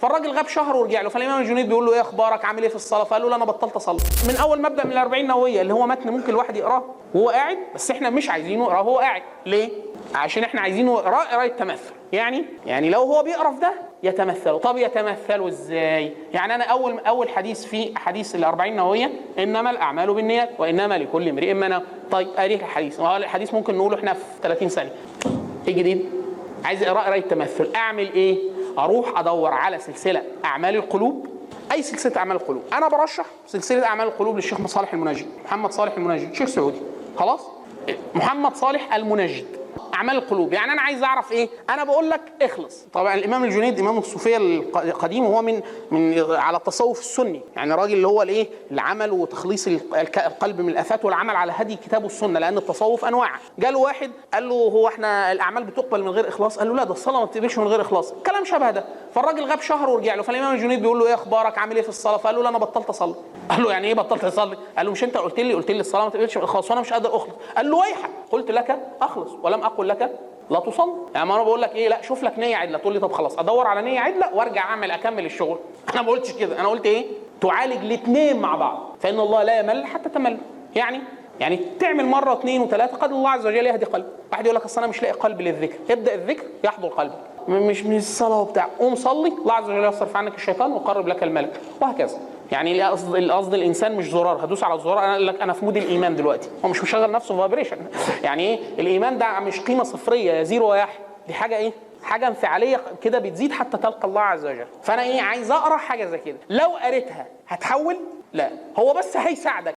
فالراجل غاب شهر ورجع له، فالامام الجنيد بيقول له ايه اخبارك، عامل ايه في الصلاه؟ فقال له لا انا بطلت اصلي. من اول ما ابدا من ال40 نوويه اللي هو متن ممكن الواحد يقراه وهو قاعد، بس احنا مش عايزينه يقراه وهو قاعد. ليه؟ عشان احنا عايزينه يقراه قرايه تمثل. يعني لو هو بيقرا في ده يتمثله. طب يتمثلوا ازاي؟ يعني انا اول حديث في احاديث ال40 نوويه انما الاعمال بالنيات وانما لكل امرئ ما نوى. طيب ادي الحديث، الحديث ممكن نقوله احنا في 30 ثانيه. ايه جديد؟ عايز اقرا قرايه تمثل، اعمل ايه؟ اروح ادور على سلسله اعمال القلوب، اي سلسله اعمال القلوب. انا برشح سلسله اعمال القلوب للشيخ صالح المنجد، محمد صالح المنجد، شيخ سعودي خلاص، محمد صالح المنجد، اعمال القلوب. يعني انا عايز اعرف ايه؟ انا بقول لك اخلص. طبعا الامام الجنيد امام الصوفيه القديم، وهو من على التصوف السني، يعني راجل اللي هو الايه، العمل وتخليص القلب من الافات والعمل على هدي الكتاب والسنه، لان التصوف انواع. جاله واحد قال له هو احنا الاعمال بتقبل من غير اخلاص؟ قال له لا، ده الصلاه ما بتقبلش من غير اخلاص، كلام شبه ده. فالراجل غاب شهر ورجع له، فالامام الجنيد بيقول له ايه اخبارك، عامل ايه في الصلاه؟ فقال له لا انا بطلت اصلي. قال له يعني ايه بطلت تصلي؟ قال له مش انت قلت لي الصلاه ما تقبلش من الاخلاص وانا مش قادر اخلص؟ قال له ويحك، قلت لك اخلص ولم اقل لك لا تصلي. يعني انا بقول لك ايه، لا شوف لك نيه عدله. تقول لي طب خلاص ادور على نيه عدله وارجع اكمل الشغل. انا ما قلتش كده، انا قلت ايه؟ تعالج الاثنين مع بعض، فان الله لا يمل حتى تمل. يعني تعمل مره واثنين وثلاثه قد الله عز وجل يهدي قلبك. واحد يقول لك اصل انا مش لاقي قلب للذكر، ابدا الذكر يحضر قلبك، مش من الصلاه وبتاع، قوم صلي، الله عز وجل يصرف عنك الشيطان ويقرب لك الملك، وهكذا. يعني قصد الانسان مش زرار هدوس على الزرار انا اقول لك انا في مود الايمان دلوقتي، هو مش مشغل نفسه فايبريشن. يعني ايه الايمان ده؟ مش قيمه صفريه يا زيرو ويا واحد، دي حاجه ايه؟ حاجه انفعاليه كده بتزيد حتى تلقى الله عز وجل. فانا ايه عايز اقرا حاجه زي كده، لو قريتها هتحول؟ لا، هو بس هيساعدك.